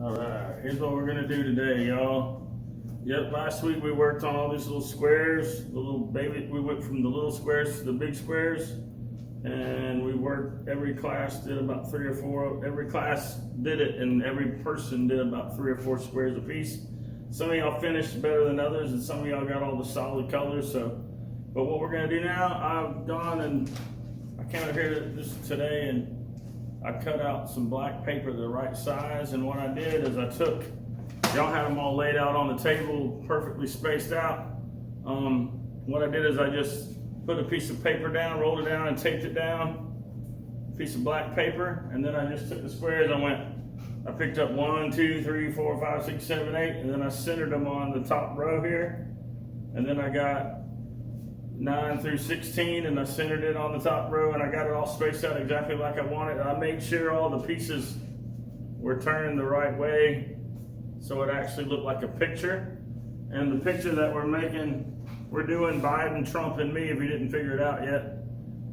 All right, here's what we're gonna do today, y'all. Yep, last week we worked on all these little squares, the little baby. We went from the little squares to the big squares, and we worked. Every class did about 3 or 4. Every class did it, and every person did about 3 or 4 squares a piece. Some of y'all finished better than others, and some of y'all got all the solid colors. But what we're gonna do now, I've gone and I came out here this today and I cut out some black paper the right size, and what I did is I took, y'all had them all laid out on the table, perfectly spaced out. What I did is I just put a piece of paper down, rolled it down and taped it down, a piece of black paper, and then I just took the squares. I picked up 1, 2, 3, 4, 5, 6, 7, 8, and then I centered them on the top row here, and then I got 9 through 16, and I centered it on the top row, and I got it all spaced out exactly like I wanted. I made sure all the pieces were turned the right way so it actually looked like a picture. And the picture that we're making, we're doing Biden, Trump, and me, if you didn't figure it out yet.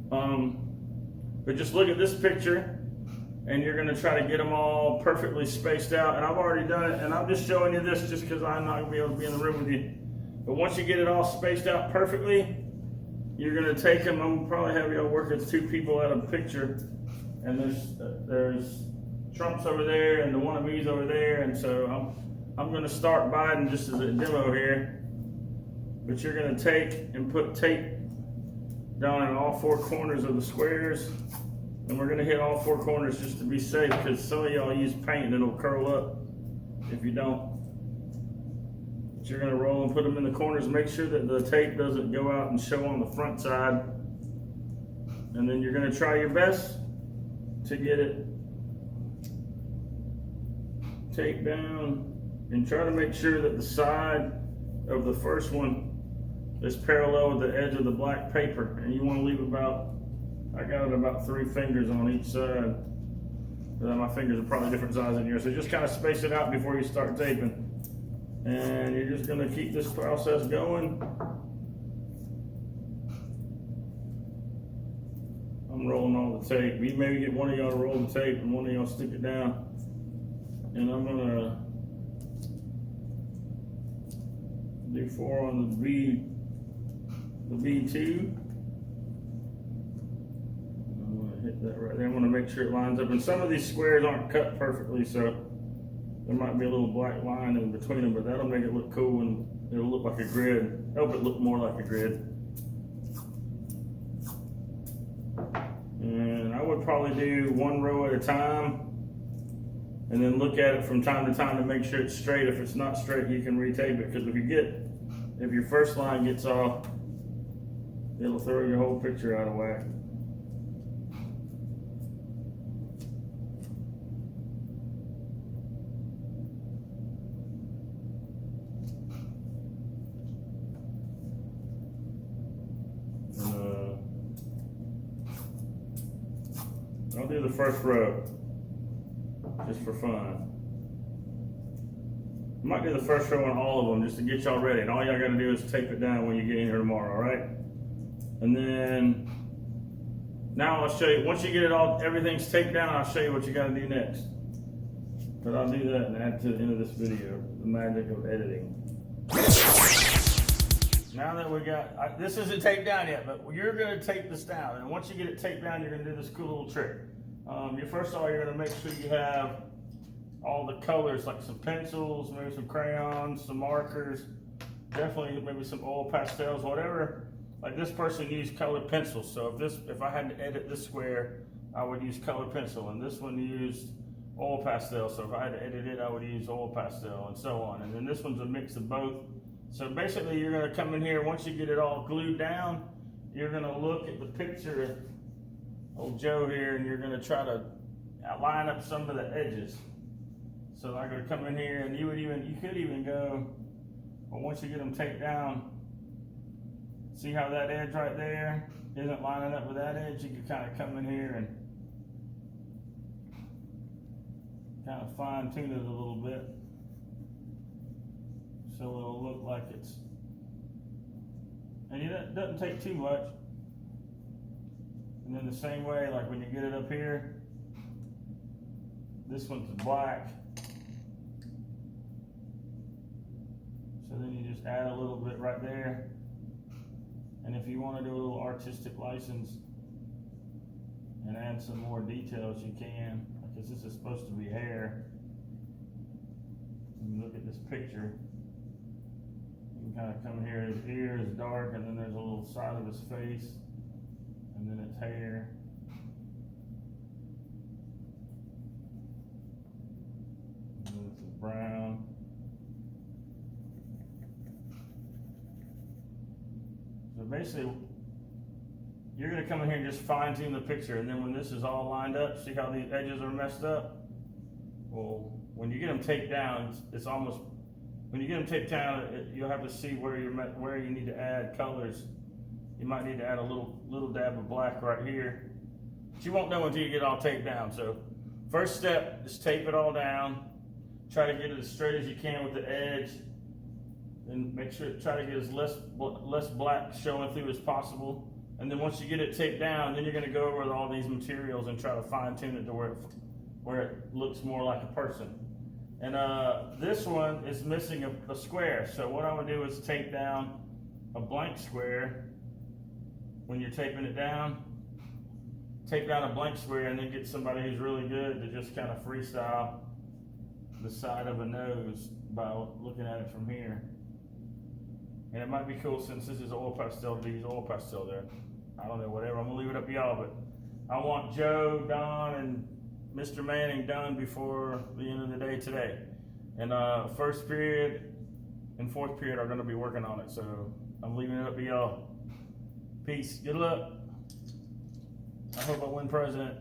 But just look at this picture, and you're gonna try to get them all perfectly spaced out. And I've already done it, and I'm just showing you this just because I'm not gonna be able to be in the room with you. But once you get it all spaced out perfectly, you're gonna take them. I'm gonna probably have y'all work as 2 people at a picture, and there's Trump's over there and the one of me's over there, and so I'm gonna start Biden just as a demo here. But you're gonna take and put tape down in all 4 corners of the squares, and we're gonna hit all 4 corners just to be safe, because some of y'all use paint and it'll curl up if you don't. You're gonna roll and put them in the corners. Make sure that the tape doesn't go out and show on the front side. And then you're gonna try your best to get it taped down, and try to make sure that the side of the first one is parallel with the edge of the black paper. And you wanna leave I got it about 3 fingers on each side. My fingers are probably different size than yours. So just kind of space it out before you start taping. And you're just gonna keep this process going. I'm rolling all the tape. You maybe get one of y'all to roll the tape and one of y'all stick it down. And I'm gonna do 4 on the B2. I'm gonna hit that right there. I'm gonna make sure it lines up. And some of these squares aren't cut perfectly, so there might be a little black line in between them, but that'll make it look cool, and it'll look like a grid. Help it look more like a grid. And I would probably do 1 row at a time, and then look at it from time to time to make sure it's straight. If it's not straight, you can retape it, because if your first line gets off, it'll throw your whole picture out of whack. I'll do the first row, just for fun. I might do the first row on all of them just to get y'all ready. And all y'all gotta do is tape it down when you get in here tomorrow, all right? And then, now I'll show you, once you get it all, everything's taped down, I'll show you what you gotta do next. But I'll do that and add to the end of this video, the magic of editing. Now that we got, this isn't taped down yet, but you're gonna tape this down. And once you get it taped down, you're gonna do this cool little trick. First of all, you're gonna make sure you have all the colors, like some pencils, maybe some crayons, some markers, definitely maybe some oil pastels, whatever. Like this person used colored pencils. So if I had to edit this square, I would use colored pencil, and this one used oil pastel. So if I had to edit it, I would use oil pastel, and so on. And then this one's a mix of both. So basically you're gonna come in here, once you get it all glued down, you're gonna look at the picture of old Joe here, and you're gonna try to line up some of the edges. So I'm gonna come in here, and you could even go, well, once you get them taped down, see how that edge right there isn't lining up with that edge? You can kind of come in here and kind of fine tune it a little bit, so it'll look like it's, and it doesn't take too much. And then the same way, like when you get it up here, this one's black, So then you just add a little bit right there. And if you want to do a little artistic license and add some more details, you can, because this is supposed to be hair. And look at this picture. You can kind of come here, his ear is dark, and then there's a little side of his face, and then it's hair. And then it's brown. So basically, you're going to come in here and just fine tune the picture, and then when this is all lined up, see how these edges are messed up? Well, when you get them taped down, it's almost, when you get them taped down, you'll have to see where you need to add colors. You might need to add a little dab of black right here. But you won't know until you get it all taped down. So first step is tape it all down. Try to get it as straight as you can with the edge. And make sure, try to get as less black showing through as possible. And then once you get it taped down, then you're going to go over all these materials and try to fine tune it to where it looks more like a person. And this one is missing a square. So what I'm going to do is tape down a blank square. When you're taping it down, tape down a blank square, and then get somebody who's really good to just kind of freestyle the side of a nose by looking at it from here. And it might be cool, since this is oil pastel, to use oil pastel there. I don't know, whatever. I'm gonna leave it up to y'all, but I want Joe, Don, and Mr. Manning done before the end of the day today. And first period and fourth period are gonna be working on it. So I'm leaving it up to y'all. Peace. Good luck. I hope I win president.